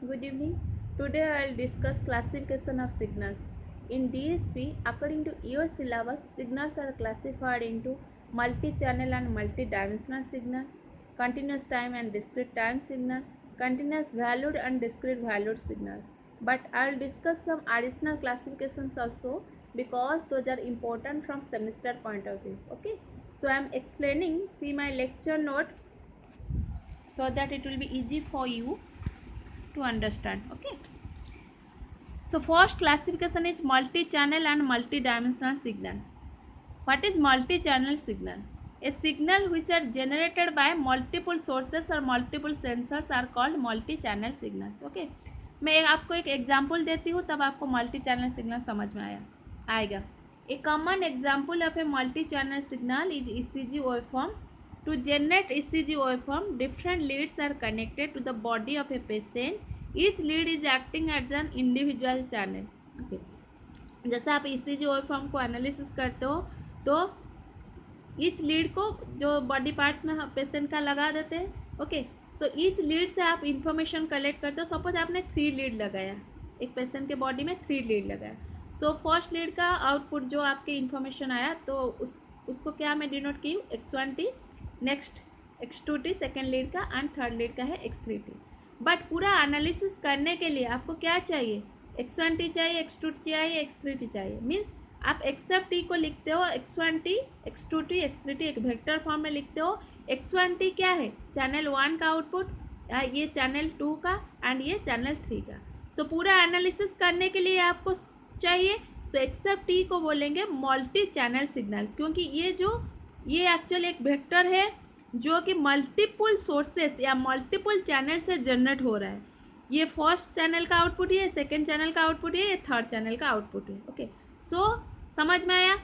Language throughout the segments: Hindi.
Good evening. Today I will discuss classification of signals. In DSP, according to your syllabus, signals are classified into multi-channel and multi-dimensional signal, continuous time and discrete time signal, continuous valued and discrete valued signals. But I will discuss some additional classifications also because those are important from semester point of view. Okay. So I am explaining. See my lecture note so that it will be easy for you to understand. Okay, so first classification is multi-channel and multi-dimensional signal. What is multi-channel signal? A signal which are generated by multiple sources or multiple sensors are called multi-channel signals. Okay, मैं आपको एक एग्जांपल देती हूँ तब आपको मल्टी चैनल सिग्नल समझ में आएगा. A common example of a multi-channel signal is ECG waveform. To generate ECG waveform, different leads are connected to the body of a patient. Each lead is acting as an individual channel. Okay. जैसे आप ECG waveform को एनालिसिस करते हो तो ईच लीड को जो बॉडी पार्ट्स में पेशेंट का लगा देते हैं. ओके, सो ईच लीड से आप इंफॉर्मेशन कलेक्ट करते हो. सपोज आपने 3 लीड लगाया, एक पेशेंट के बॉडी में 3 लीड लगाया. सो फर्स्ट लीड का आउटपुट जो आपके इंफॉर्मेशन आया तो उसको क्या मैं डिनोट की हूँ, x1t, next x2t second lead का, एंड थर्ड लीड का है x3t. बट पूरा एनालिसिस करने के लिए आपको क्या चाहिए, x1t चाहिए, x2t चाहिए, x3t चाहिए. मीन्स आप एक्सेप्ट टी को लिखते हो x1t, x2t, x3t एक वेक्टर फॉर्म में लिखते हो. x1t क्या है, चैनल 1 का आउटपुट, ये चैनल 2 का, एंड ये चैनल 3 का. सो पूरा एनालिसिस करने के लिए आपको चाहिए. सो एक्सेप्ट टी को बोलेंगे मल्टी चैनल सिग्नल, क्योंकि ये एक्चुअली एक वेक्टर है जो कि मल्टीपल सोर्सेस या मल्टीपल चैनल से जनरेट हो रहा है. ये फर्स्ट चैनल का आउटपुट है, सेकेंड चैनल का आउटपुट है, ये थर्ड चैनल का आउटपुट है. ओके, सो समझ में आया.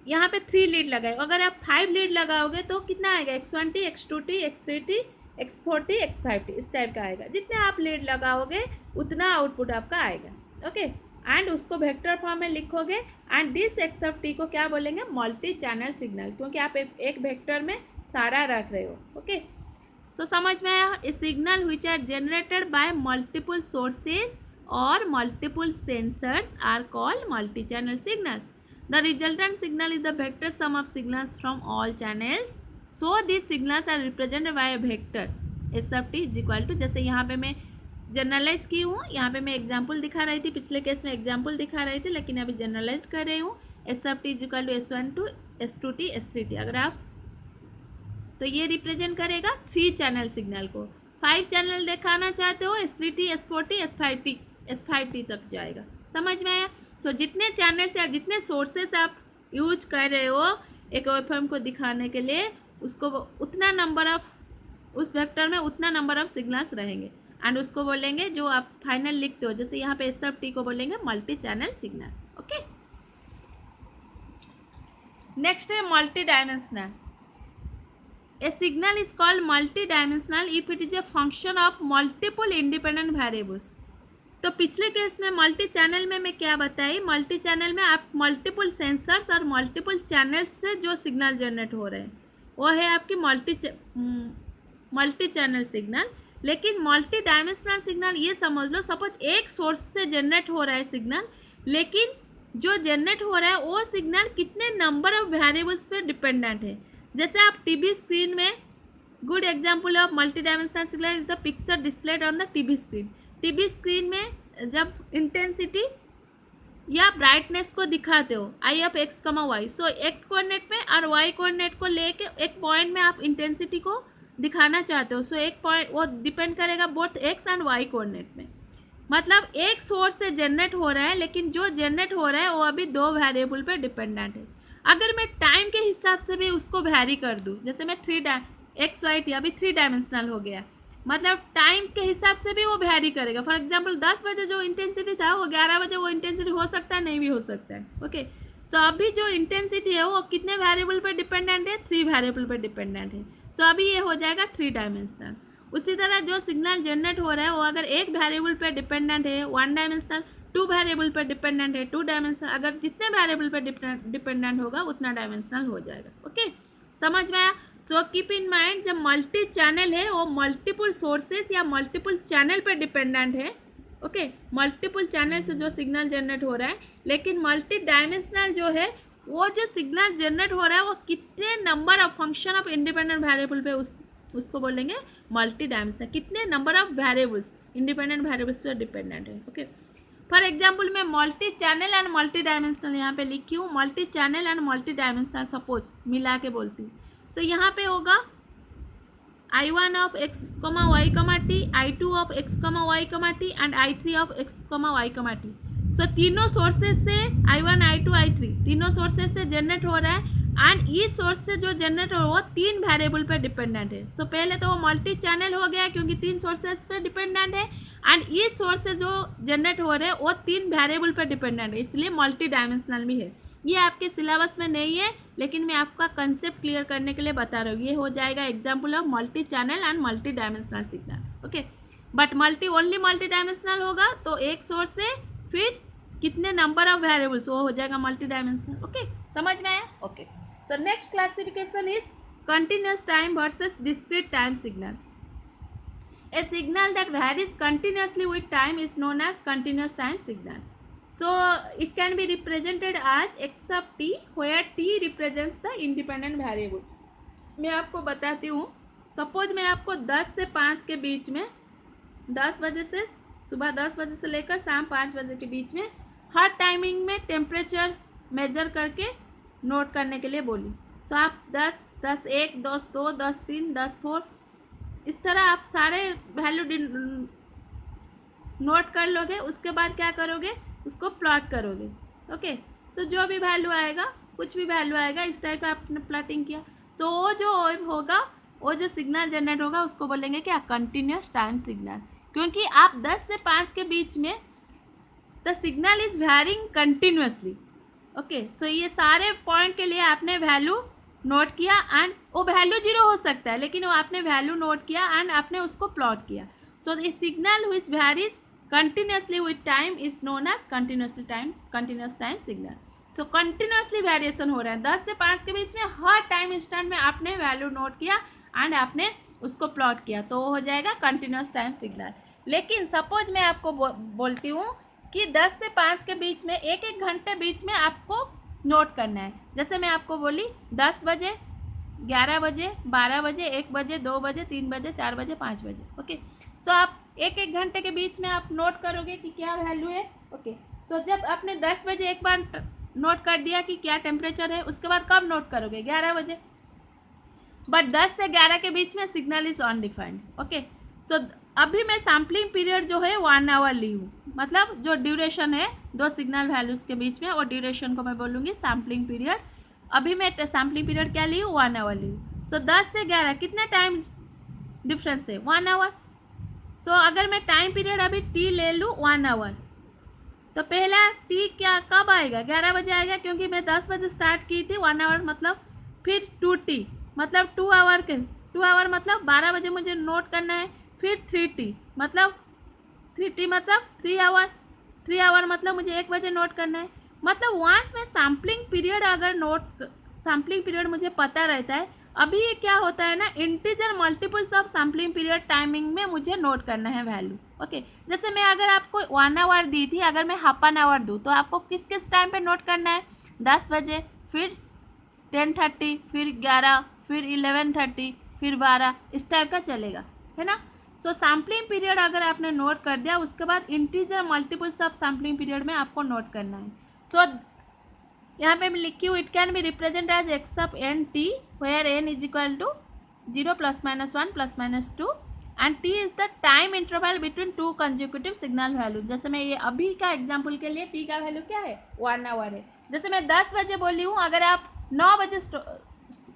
यहाँ पे 3 लीड लगाए, अगर आप 5 लीड लगाओगे तो कितना आएगा, x1t, x2t, x3t, x4t, x5t इस टाइप का आएगा. जितने आप लीड लगाओगे उतना आउटपुट आपका आएगा. ओके, एंड उसको वेक्टर फॉर्म में लिखोगे. एंड दिस एक्सेप्ट टी को क्या बोलेंगे, मल्टी चैनल सिग्नल, क्योंकि आप एक वेक्टर में सारा रख रहे हो. ओके, सो समझ में आया. A signal which are generated by multiple sources or multiple sensors are called multi-channel signals. The resultant signal is the vector sum of signals from all channels. So these signals are represented by a vector. S of t is equal to, जैसे यहाँ पे मैं जनरलाइज की हूँ, यहाँ पे मैं एग्जाम्पल दिखा रही थी, पिछले केस में एग्जाम्पल दिखा रही थी, लेकिन अभी जनरलाइज कर रही हूँ. S of t is equal to S1 S2t S3t. अगर आप तो ये रिप्रेजेंट करेगा 3 चैनल सिग्नल को. 5 चैनल दिखाना चाहते हो, S3t, S4t, S5t तक जाएगा. समझ में आया. सो जितने चैनल से जितने सोर्सेस आप यूज कर रहे हो एक वेवफॉर्म को दिखाने के लिए, उसको उतना नंबर ऑफ, उस वेक्टर में उतना नंबर ऑफ सिग्नल्स रहेंगे. एंड उसको बोलेंगे जो आप फाइनल लिखते हो, जैसे यहाँ पे S को बोलेंगे multi channel signal. Okay, next है multi dimensional. A signal is called multi-dimensional if it is a function of multiple independent variables. तो पिछले केस में मल्टी चैनल में मैं क्या बताई, मल्टी चैनल में आप मल्टीपल सेंसर्स और मल्टीपल चैनल्स से जो सिग्नल जनरेट हो रहे हैं वो है आपकी मल्टी चैनल सिग्नल. लेकिन मल्टी डायमेंशनल सिग्नल ये समझ लो, सपोज एक सोर्स से जनरेट हो रहा है सिग्नल, लेकिन जो जनरेट हो रहा है वो सिग्नल कितने नंबर ऑफ वेरिएबल्स पे डिपेंडेंट है. जैसे आप टीवी स्क्रीन में, good example of multi dimensional signal is the picture displayed on the TV screen. TV screen में जब इंटेंसिटी या ब्राइटनेस को दिखाते हो आई ऑफ एक्स कमा वाई, सो एक्स कोऑर्डिनेट में और वाई कोऑर्डिनेट को लेके एक पॉइंट में आप इंटेंसिटी को दिखाना चाहते हो. सो एक पॉइंट वो डिपेंड करेगा both x and y coordinate में. मतलब एक सोर्स से जनरेट हो रहा है, लेकिन जो जनरेट हो रहा है वो अभी 2 वेरिएबल पे डिपेंडेंट है. अगर मैं टाइम के हिसाब से भी उसको वैरी कर दूँ, जैसे मैं एक्स वाई टी अभी 3 डायमेंशनल हो गया, मतलब टाइम के हिसाब से भी वो वैरी करेगा. फॉर एग्जांपल 10 बजे जो इंटेंसिटी था वो 11 बजे वो इंटेंसिटी हो सकता है, नहीं भी हो सकता है. ओके, सो अभी जो इंटेंसिटी है वो कितने वेरिएबल पर डिपेंडेंट है, 3 वेरिएबल पर डिपेंडेंट है. सो अभी ये हो जाएगा 3 डायमेंशनल. उसी तरह जो सिग्नल जनरेट हो रहा है वो अगर एक वेरिएबल पर डिपेंडेंट है 1 डायमेंशनल, 2 वेरिएबल पर डिपेंडेंट है 2 डायमेंशनल, अगर जितने वेरिएबल पर डिपेंडेंट होगा उतना डायमेंशनल हो जाएगा. ओके, समझ में आया. सो कीप इन माइंड जब मल्टी चैनल है वो मल्टीपल सोर्सेस या मल्टीपल चैनल पर डिपेंडेंट है, ओके, मल्टीपल चैनल से जो सिग्नल जनरेट हो रहा है, लेकिन मल्टी डायमेंशनल जो है वो जो सिग्नल जनरेट हो रहा है वो कितने number of function of independent variable पे उसको बोलेंगे मल्टी डायमेंशनल। कितने number of variables independent variables पे डिपेंडेंट है। ओके, फॉर एग्जाम्पल मैं multi channel and multi dimensional यहाँ पे लिखी हूँ, multi channel and multi dimensional suppose मिला के बोलती हूँ। सो यहाँ पे होगा I1 of x, y, t, I2 of x, y, t and I3 of x, y, t। सो तीनों सोर्सेज से I1, I2, I3 तीनों सोर्सेज से जनरेट हो रहा है एंड ईच सोर्स से जो जनरेट हो रहा है वो 3 वेरिएबल पे डिपेंडेंट है। सो पहले तो वो मल्टी चैनल हो गया क्योंकि 3 सोर्सेज पे डिपेंडेंट है एंड ईच सोर्स से जो जनरेट हो रहे हैं वो 3 वेरिएबल पे डिपेंडेंट है, इसलिए मल्टी डायमेंशनल भी है। ये आपके सिलेबस में नहीं है लेकिन मैं आपका कंसेप्ट क्लियर करने के लिए बता रहा हूँ। ये हो जाएगा example of multi channel and multi dimensional signal. Okay, but only multi dimensional होगा तो एक सोर्स से फिर कितने नंबर ऑफ वेरिएबल्स वो हो जाएगा मल्टी डायमेंशनल। ओके, समझ में आया? Okay, so next classification is continuous time versus discrete time signal. A signal that varies continuously with time is known as continuous time signal. So it can be represented as x of t where t represents the independent variable. मैं आपको बताती हूँ, सपोज मैं आपको 10 से 5 के बीच में 10 बजे से सुबह 10 बजे से लेकर शाम 5 बजे के बीच में हर टाइमिंग में टेम्परेचर मेजर करके नोट करने के लिए बोली। सो आप 10, 10 1, 10 2, 10 3, 10 4 इस तरह आप सारे वैल्यू नोट कर लोगे। उसके बाद क्या करोगे, उसको प्लॉट करोगे। ओके, सो जो भी वैल्यू आएगा, कुछ भी वैल्यू आएगा इस टाइप का आपने प्लॉटिंग किया। सो वो जो होगा, वो जो सिग्नल जनरेट होगा उसको बोलेंगे क्या, कंटिन्यूस टाइम सिग्नल। क्योंकि आप 10 से 5 के बीच में the signal is varying continuously. Okay, so ये सारे पॉइंट के लिए आपने वैल्यू नोट किया एंड वो वैल्यू 0 हो सकता है लेकिन वो आपने वैल्यू नोट किया एंड आपने उसको प्लॉट किया। So the signal which varies continuously with time is known as continuous time signal. So continuously variation हो रहा है 10 से 5 के बीच में, हर टाइम इंस्टेंट में आपने वैल्यू नोट किया एंड आपने उसको प्लॉट किया, तो वो हो जाएगा कंटिन्यूस टाइम सिग्नल। लेकिन सपोज मैं आपको बोलती हूँ कि 10 से 5 के बीच में एक घंटे बीच में आपको नोट करना है। जैसे मैं आपको बोली 10 बजे, 11 बजे, 12 बजे, 1 बजे, 2 बजे, 3 बजे, 4 बजे, 5 बजे। ओके, सो आप एक घंटे के बीच में आप नोट करोगे कि क्या वैल्यू है। ओके, सो जब आपने 10 बजे एक बार नोट कर दिया कि क्या टेम्परेचर है, उसके बाद कब नोट करोगे, 11 बजे। बट 10 से 11 के बीच में सिग्नल इज अनडिफाइंड। ओके, सो अभी मैं सैम्पलिंग पीरियड जो है 1 आवर ली हूँ, मतलब जो ड्यूरेशन है दो सिग्नल वैल्यूज़ के बीच में, और ड्यूरेशन को मैं बोलूँगी सैम्पलिंग पीरियड। अभी मैं सैम्पलिंग पीरियड क्या ली हूँ, 1 आवर ली हूँ। सो 10 से 11 कितने टाइम डिफरेंस है, 1 आवर। सो अगर मैं टाइम पीरियड अभी टी ले लूँ 1 आवर, तो पहला टी क्या कब आएगा, 11 बजे आएगा, क्योंकि मैं 10 बजे स्टार्ट की थी 1 आवर मतलब। फिर 2T मतलब 2 आवर के 2 आवर मतलब 12 बजे मुझे नोट करना है। फिर 3T मतलब 3T मतलब 3 आवर, 3 आवर मतलब मुझे 1 बजे नोट करना है। मतलब वंस में सैम्पलिंग पीरियड अगर सैम्पलिंग पीरियड मुझे पता रहता है, अभी ये क्या होता है ना, integer multiples of sampling period timing में मुझे नोट करना है वैल्यू। ओके, जैसे मैं अगर आपको 1 आवर दी थी, अगर मैं हाफ एन आवर दूँ तो आपको किस किस टाइम पे नोट करना है, 10 बजे, फिर 10:30, फिर 11, फिर 11:30, फिर 12, इस टाइप का चलेगा, है ना। सो सैम्पलिंग पीरियड अगर आपने नोट कर दिया, उसके बाद integer multiples of sampling period में आपको नोट करना है। सो यहाँ पे मैं लिखी हूँ, it can be represent as x of n T where n is equal to 0 ± 1 ± 2 and T is the time interval between 2 consecutive signal value. जैसे मैं ये अभी का एग्जाम्पल के लिए टी का वैल्यू क्या है, 1 आवर है। जैसे मैं 10 बजे बोली हूँ, अगर आप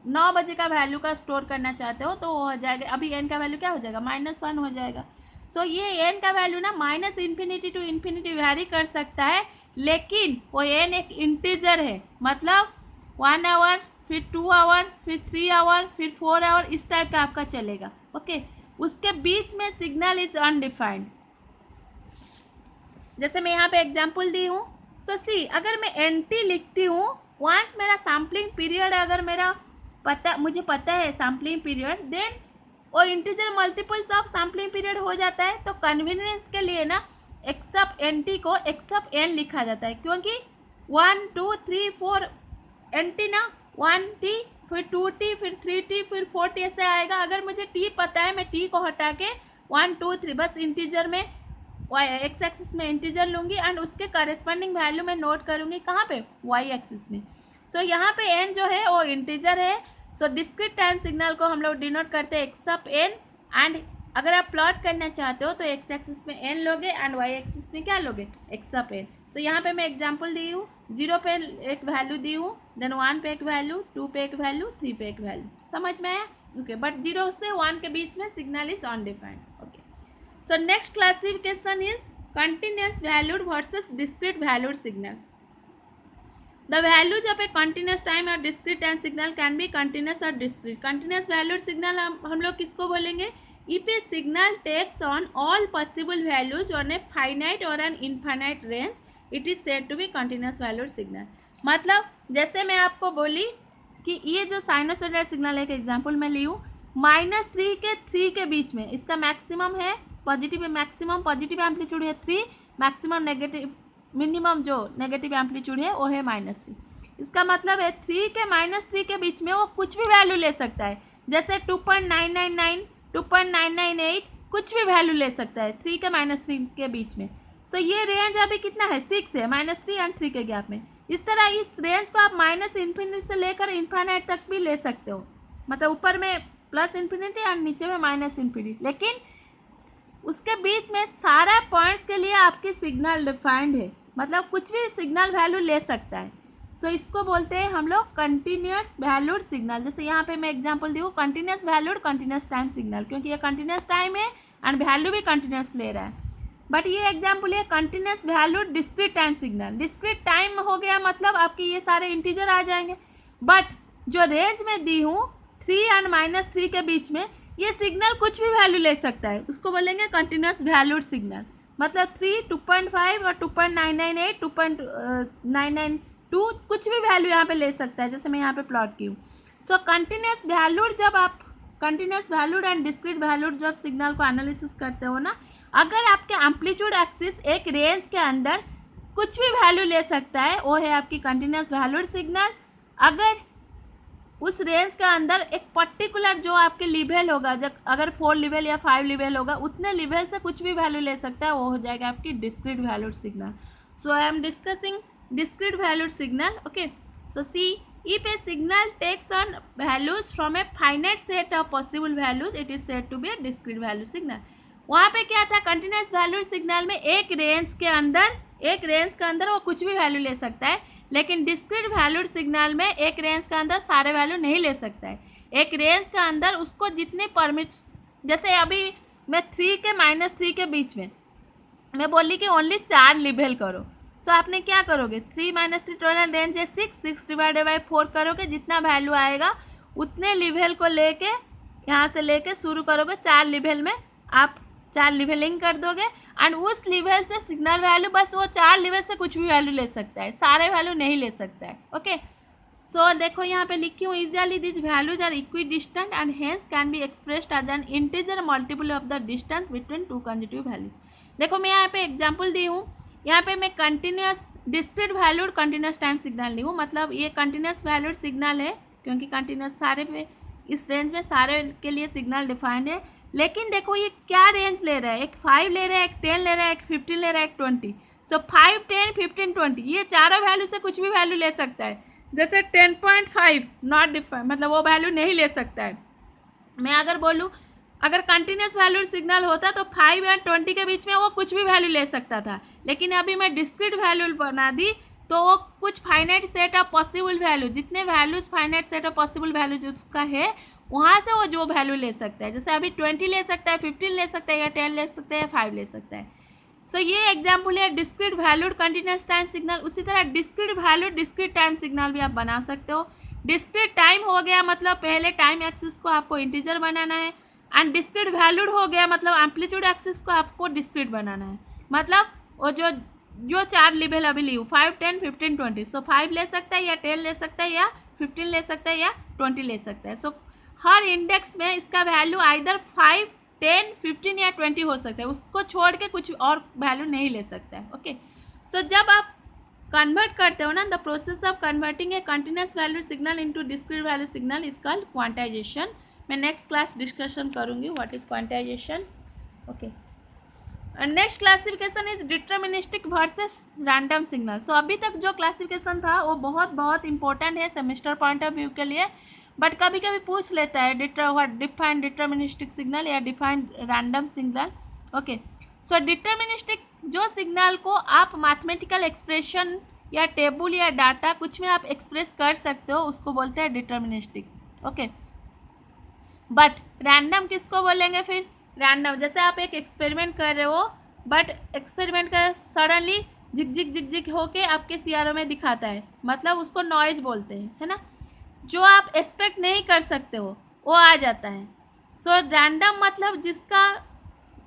9 बजे का वैल्यू का स्टोर करना चाहते हो तो वो हो जाएगा, अभी एन का वैल्यू क्या हो जाएगा, -1 हो जाएगा। सो ये एन का वैल्यू ना -∞ to ∞ वैरी कर सकता है, लेकिन वो एन एक इंटीजर है, मतलब 1 आवर, फिर 2 आवर, फिर 3 आवर, फिर 4 आवर, इस टाइप का आपका चलेगा। ओके, उसके बीच में सिग्नल इज अनडिफाइंड। जैसे मैं यहाँ पे एग्जाम्पल दी हूँ, सो सी अगर मैं NT लिखती हूँ, वंस मेरा सैम्पलिंग पीरियड अगर मुझे पता है सैम्पलिंग पीरियड, देन और integer multiples of sampling period हो जाता है। तो कन्वीनियंस के लिए ना एक्सेप्ट एन टी को एक्सेप्ट एन लिखा जाता है, क्योंकि 1 2 3 4 एन टी ना, 1 टी फिर 2 टी फिर 3 टी फिर 4 टी ऐसे आएगा। अगर मुझे टी पता है, मैं टी को हटा के 1 2 3 बस इंटीजर में एक्स एक्सिस में इंटीजर लूँगी एंड उसके करेस्पॉन्डिंग वैल्यू मैं नोट करूँगी कहाँ पे, वाई एक्सिस में। सो यहाँ पे एन जो है वो इंटीजर है। सो डिस्क्रीट टाइम सिग्नल को हम लोग डिनोट करते हैं एक्सेप्ट एन, एंड अगर आप प्लॉट करना चाहते हो तो एक्स एक्सिस में एन लोगे एंड वाई एक्सिस में क्या लोगे, एक्सेप्ट एन। सो यहाँ पे मैं एग्जांपल दी हूँ, 0 पे एक वैल्यू दी हूँ, देन 1 पे एक वैल्यू, 2 पे एक वैल्यू, 3 पे एक वैल्यू, समझ में आया? ओके, बट 0 से 1 के बीच में signal is undefined. Okay, so next classification is continuous valued versus discrete valued signal. The values of a continuous time or discrete time signal can be continuous or discrete. Continuous valued signal हम लोग किसको बोलेंगे? If a signal takes on all possible values on a finite or an infinite range, it is said to be continuous valued signal. मतलब जैसे मैं आपको बोली कि ये जो साइनोसॉइडल सिग्नल एक एग्जांपल में ली हूँ, -3 के 3 के बीच में इसका मैक्सिमम है पॉजिटिव, मैक्सिमम पॉजिटिव एम्पलीट्यूड है 3, मैक्सिमम नेगेटिव मिनिमम जो नेगेटिव एम्पलीट्यूड है वो है -3। इसका मतलब है 3 के -3 के बीच में वो कुछ भी वैल्यू ले सकता है, जैसे 2.999 2.998 कुछ भी वैल्यू ले सकता है 3 के -3 के बीच में। सो ये रेंज अभी कितना है, 6 है, -3 एंड 3 के गैप में। इस तरह इस रेंज को आप -इन्फिनिटी से लेकर इन्फिनिटी तक भी ले सकते हो, मतलब ऊपर में +इन्फिनिटी और नीचे में -इन्फिनिटी, लेकिन उसके बीच में सारा पॉइंट्स के लिए आपकी सिग्नल डिफाइंड है, मतलब कुछ भी सिग्नल वैल्यू ले सकता है। सो इसको बोलते हैं हम लोग कंटिन्यूस वैल्यूड सिग्नल। जैसे यहाँ पे मैं एग्जांपल दी हूँ continuous valued continuous time signal, क्योंकि ये कंटिन्यूस टाइम है एंड वैल्यू भी कंटिन्यूस ले रहा है। बट ये एग्जांपल है continuous valued discrete time signal. Discrete time हो गया मतलब आपके ये सारे इंटीजर आ जाएंगे, बट जो रेंज में दी हूँ 3 एंड -3 के बीच में ये सिग्नल कुछ भी वैल्यू ले सकता है, उसको बोलेंगे कंटिन्यूस वैल्यूड सिग्नल। मतलब 3, 2.5 और 2.998 2.992 कुछ भी वैल्यू यहाँ पे ले सकता है, जैसे मैं यहाँ पे प्लॉट की हूँ। सो कंटिन्यूस वैल्यूड, जब आप continuous valued and discrete valued जब सिग्नल को एनालिसिस करते हो ना, अगर आपके एम्पलीट्यूड एक्सिस एक रेंज के अंदर कुछ भी वैल्यू ले सकता है, वो है आपकी कंटिन्यूस वैल्यूड सिग्नल। अगर उस रेंज के अंदर एक पर्टिकुलर जो आपके लेवल होगा, जब अगर 4 लेवल या 5 लेवल होगा, उतने लेवल से कुछ भी वैल्यू ले सकता है, वो हो जाएगा आपकी discrete valued signal. So I am discussing discrete valued signal. Okay, so see, if a signal takes on values from a finite set of possible values, it is said to be a discrete value signal. वहाँ पे क्या था, कंटिन्यूस वैल्यूड सिग्नल में एक रेंज के अंदर वो कुछ भी वैल्यू ले सकता है, लेकिन डिस्क्रीट वैल्यूड सिग्नल में एक रेंज के अंदर सारे वैल्यू नहीं ले सकता है। एक रेंज के अंदर उसको जितने परमिट, जैसे अभी मैं 3 के -3 के बीच में मैं बोली कि ओनली 4 लेवल करो। सो आपने क्या करोगे, 3 - 3 टोटल रेंज है 6 डिवाइडेड बाई 4 करोगे, जितना वैल्यू आएगा उतने लेवल को लेके यहाँ से लेके शुरू करोगे, 4 लेवल में आप 4 लेवलिंग कर दोगे एंड उस लेवल से सिग्नल वैल्यू, बस वो 4 लेवल से कुछ भी वैल्यू ले सकता है, सारे वैल्यू नहीं ले सकता है। ओके, सो देखो यहाँ पे लिखी हूँ, usually this values are equidistant and hence can be expressed as an integer multiple of the distance between 2 consecutive values. देखो मैं यहाँ पे एग्जाम्पल दी हूँ, यहाँ पे मैं continuous discrete valued continuous time signal ली हूँ, मतलब ये कंटिन्यूस वैल्यूड सिग्नल है, क्योंकि कंटिन्यूस सारे पे इस रेंज में सारे के लिए सिग्नल डिफाइंड है। लेकिन देखो ये क्या रेंज ले रहा है, एक 5 ले रहा है, एक 10 ले रहा है, एक 15 ले रहा है, एक 20। सो 5, 10, 15, 20 ये चारों वैल्यू से कुछ भी वैल्यू ले सकता है। जैसे 10.5 नॉट डिफाइंड, मतलब वो वैल्यू नहीं ले सकता है। मैं अगर बोलूँ अगर कंटिन्यूस वैल्यूड सिग्नल होता तो 5 या 20 के बीच में वो कुछ भी वैल्यू ले सकता था, लेकिन अभी मैं डिस्क्रीट वैल्यू बना दी तो वो कुछ finite set of possible value, जितने values finite set of possible values उसका है, वहाँ से वो जो वैल्यू ले सकता है। जैसे अभी 20 ले सकता है, 15 ले सकता है, या 10 ले सकता है, या 5 ले सकता है। सो ये एग्जाम्पल है discrete valued continuous time signal. उसी तरह discrete valued discrete time signal भी आप बना सकते हो। डिस्क्रीट टाइम हो गया मतलब पहले टाइम एक्सिस को आपको इंटीजर बनाना है, एंड डिस्क्रीट वैल्यूड हो गया मतलब एम्पलीट्यूड एक्सिस को आपको डिस्क्रीट बनाना है। मतलब वो जो 4 लेवल अभी ली हूँ 5, 10, 15, 20। सो 5 ले सकता है, या 10 ले सकता है, या 15 ले सकता है, या 20 ले सकता है। सो हर इंडेक्स में इसका वैल्यू आइदर 5 10, 15 या 20 हो सकता है, उसको छोड़ के कुछ और वैल्यू नहीं ले सकता है। ओके, सो जब आप कन्वर्ट करते हो ना, the process of converting a continuous value signal into discrete value signal is called quantization. मैं नेक्स्ट क्लास डिस्कशन करूँगी what is quantization. Okay, next classification is deterministic versus random signal. So अभी तक जो क्लासिफिकेशन था वो बहुत इंपॉर्टेंट है सेमेस्टर पॉइंट ऑफ व्यू के लिए, बट कभी कभी पूछ लेता है डिफाइन डिटर्मिनिस्टिक सिग्नल या डिफाइन रैंडम सिग्नल। ओके, सो डिटर्मिनिस्टिक जो सिग्नल को आप मैथमेटिकल एक्सप्रेशन या टेबल या डाटा कुछ में आप एक्सप्रेस कर सकते हो, उसको बोलते हैं डिटर्मिनिस्टिक। ओके, बट रैंडम किसको बोलेंगे फिर? रैंडम जैसे आप एक एक्सपेरिमेंट कर रहे हो, बट एक्सपेरिमेंट का सडनली झिक होके आपके सीआरओ में दिखाता है, मतलब उसको नॉइज बोलते हैं, है ना। जो आप एक्सपेक्ट नहीं कर सकते हो वो आ जाता है। सो रैंडम मतलब जिसका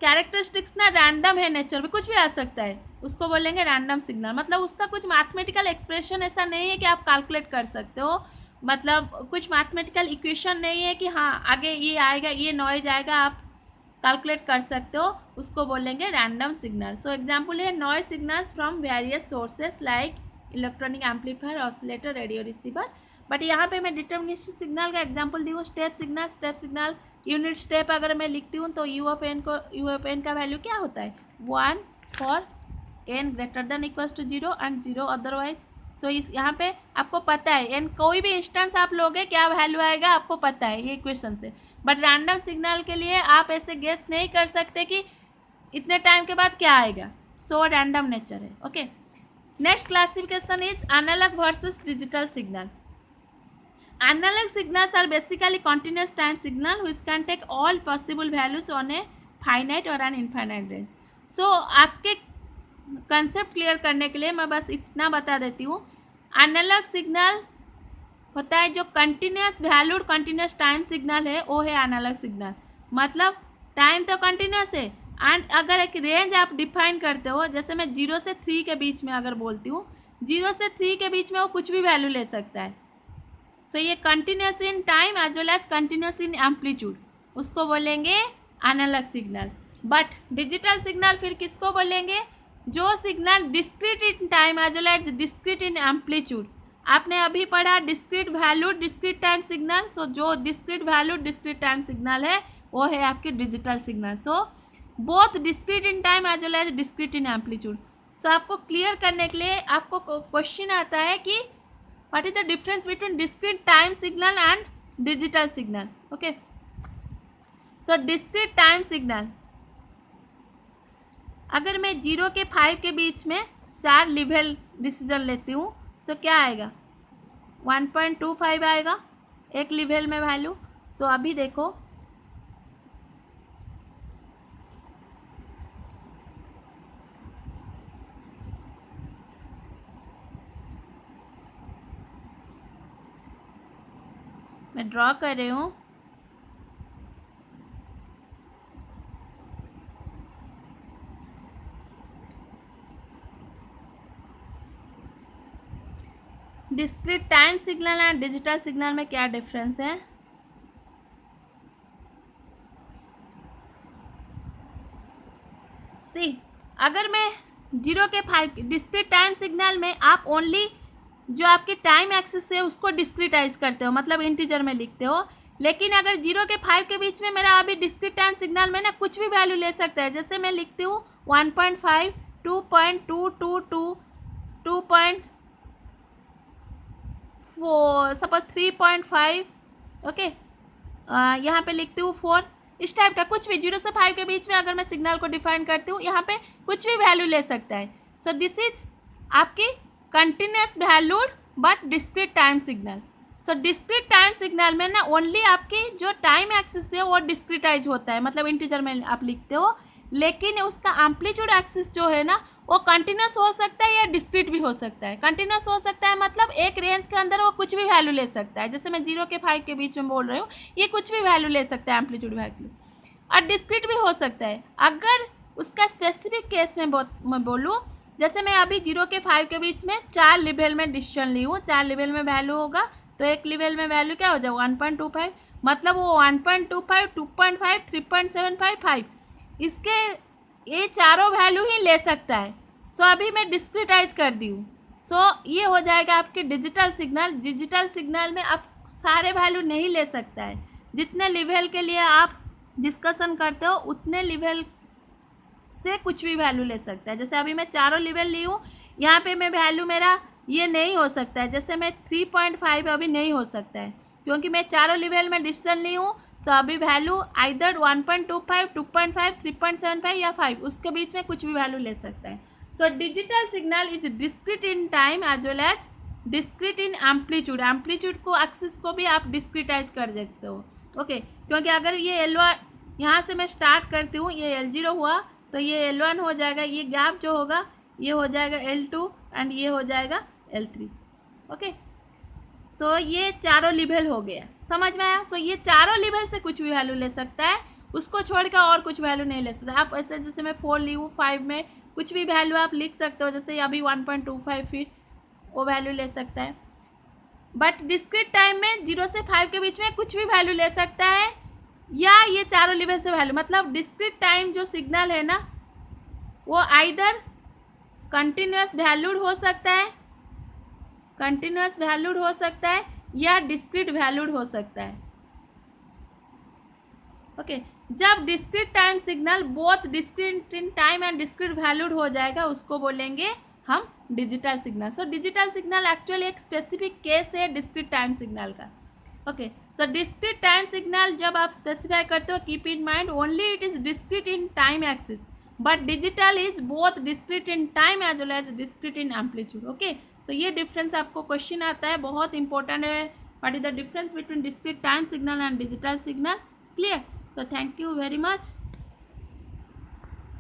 कैरेक्टरिस्टिक्स ना रैंडम है, नेचर में कुछ भी आ सकता है, उसको बोलेंगे रैंडम सिग्नल। मतलब उसका कुछ मैथमेटिकल एक्सप्रेशन ऐसा नहीं है कि आप कैलकुलेट कर सकते हो, मतलब कुछ मैथमेटिकल इक्वेशन नहीं है कि हाँ आगे ये आएगा, ये नॉइज आएगा, आप कैलकुलेट कर सकते हो, उसको बोलेंगे रैंडम सिग्नल। सो एग्जांपल है noise signals from various sources like electronic amplifier, oscillator, radio receiver. But यहाँ पे मैं डिटर्मिनिस्टिक सिग्नल का एग्जांपल दी हूँ स्टेप सिग्नल यूनिट स्टेप अगर मैं लिखती हूँ तो यू ऑफ एन का वैल्यू क्या होता है? 1 for n greater than equals to 0 and 0 otherwise. So इस यहाँ पे आपको पता है n कोई भी इंस्टेंस आप लोगे क्या वैल्यू आएगा आपको पता है ये इक्वेशन से, बट रैंडम सिग्नल के लिए आप ऐसे गेस नहीं कर सकते कि इतने टाइम के बाद क्या आएगा। सो रैंडम नेचर है। Okay, next classification is analogue versus digital signal. Analog signals are basically continuous time signal which can take all possible values on a finite or an infinite range. So आपके कंसेप्ट क्लियर करने के लिए मैं बस इतना बता देती हूँ। एनालॉग सिग्नल होता है जो continuous valued continuous time signal है, वो है एनालॉग सिग्नल। मतलब टाइम तो कंटिन्यूस है एंड अगर एक रेंज आप डिफाइन करते हो, जैसे मैं 0 से 3 के बीच में अगर बोलती हूँ, 0 से 3 के बीच में वो कुछ भी वैल्यू ले सकता है। सो ये continuous in time as well as continuous in amplitude, उसको बोलेंगे analogue signal. But digital signal फिर किसको बोलेंगे? जो signal discrete in time as well as discrete in amplitude. आपने अभी पढ़ा discrete valued discrete time signal. So जो discrete valued discrete time signal है वो है आपके digital signal. So both discrete in time as well as discrete in amplitude. So आपको क्लियर करने के लिए आपको क्वेश्चन आता है कि what is the difference between discrete time signal and digital signal? Okay, so discrete time signal अगर मैं 0 के 5 के बीच में 4 लेवल डिसीजन लेती हूँ, सो क्या आएगा? 1.25 आएगा एक लेवल में वैल्यू। सो अभी देखो मैं ड्रॉ कर रही हूँ। Discrete time signal and digital signal में क्या डिफरेंस है? सी, अगर मैं 0 के 5 डिस्क्रीट टाइम सिग्नल में आप ओनली जो आपकी टाइम एक्सिस है उसको डिस्क्रीटाइज करते हो, मतलब इंटीजर में लिखते हो। लेकिन अगर 0 के 5 के बीच में मेरा अभी डिस्क्रीट टाइम सिग्नल में ना कुछ भी वैल्यू ले सकता है। जैसे मैं लिखती हूँ 1.5, 2.222, 2.4, सपोज 3.5। ओके, यहाँ पे लिखती हूँ 4। इस टाइप का कुछ भी 0 से 5 के बीच में अगर मैं सिग्नल को डिफाइन करती हूँ, यहाँ पे कुछ भी वैल्यू ले सकता है। सो दिस इज आपकी continuous valued but discrete time signal. So discrete time signal में ना ओनली आपकी जो टाइम एक्सिस है वो डिस्क्रीटाइज होता है, मतलब इंटीजर में आप लिखते हो, लेकिन उसका एम्पलीट्यूड एक्सिस जो है ना वो कंटिन्यूस हो सकता है या डिस्क्रीट भी हो सकता है। कंटिन्यूस हो सकता है मतलब एक रेंज के अंदर वो कुछ भी वैल्यू ले सकता है। जैसे मैं 0 के 5 के बीच में बोल रही हूँ, ये कुछ भी वैल्यू ले सकता है एम्पलीट्यूड वैल्यू, और डिस्क्रीट भी हो सकता है। अगर उसका स्पेसिफिक केस में मैं बोलूँ, जैसे मैं अभी 0 के 5 के बीच में 4 लेवल में डिसीजन ली हूँ, 4 लेवल में वैल्यू होगा, तो एक लेवल में वैल्यू क्या हो जाएगा 1.25। मतलब वो 1.25, 2.5, 3.75, 5 इसके ये चारों वैल्यू ही ले सकता है। सो अभी मैं डिस्क्रिटाइज कर दी हूँ। सो ये हो जाएगा आपके डिजिटल सिग्नल। डिजिटल सिग्नल में आप सारे वैल्यू नहीं ले सकता है, जितने लेवल के लिए आप डिस्कशन करते हो उतने लेवल से कुछ भी वैल्यू ले सकता है। जैसे अभी मैं चारों लेवल ली हूँ, यहाँ पे मैं वैल्यू मेरा ये नहीं हो सकता है, जैसे मैं 3.5 अभी नहीं हो सकता है क्योंकि मैं चारों लेवल में डिसीजन ली हूँ। सो अभी वैल्यू आइदर 1.25, 2.5, 3.75 या 5 उसके बीच में कुछ भी वैल्यू ले सकता है। So digital signal is discrete in time as well as discrete in amplitude. Amplitude को एक्सिस को भी आप डिस्क्रीटाइज कर सकते हो। ओके क्योंकि अगर ये L1 यहाँ से मैं स्टार्ट करती हूँ, ये L0 हुआ तो ये L1 हो जाएगा, ये गैप जो होगा ये हो जाएगा L2 एंड ये हो जाएगा L3। ओके सो ये चारों लेवल हो गया, समझ में आया। सो ये चारों लेवल से कुछ भी वैल्यू ले सकता है, उसको छोड़कर और कुछ वैल्यू नहीं ले सकता। आप ऐसे जैसे मैं 4 ली हूँ, 5 में कुछ भी वैल्यू आप लिख सकते हो, जैसे अभी 1.25 फीट वो वैल्यू ले सकता है। बट डिस्क्रीट टाइम में 0 से 5 के बीच में कुछ भी वैल्यू ले सकता है, या ये चारों लेवल से वैल्यू। मतलब डिस्क्रीट टाइम जो सिग्नल है ना वो आइदर कंटिन्यूस वैल्यूड हो सकता है, कंटिन्यूस वैल्यूड हो सकता है या डिस्क्रीट वैल्यूड हो सकता है। ओके जब discrete time signal both discrete in time and discrete valued हो जाएगा उसको बोलेंगे हम digital signal. So digital signal actually एक स्पेसिफिक केस है डिस्क्रीट टाइम सिग्नल का। Okay so discrete time signal जब आप स्पेसिफाई करते हो, keep in mind only it is discrete in time axis, but digital is both discrete in time as well as discrete in amplitude. Okay so ये डिफरेंस आपको क्वेश्चन आता है, बहुत इंपॉर्टेंट है। What is the difference between discrete time signal and digital signal? Clear? So thank you very much.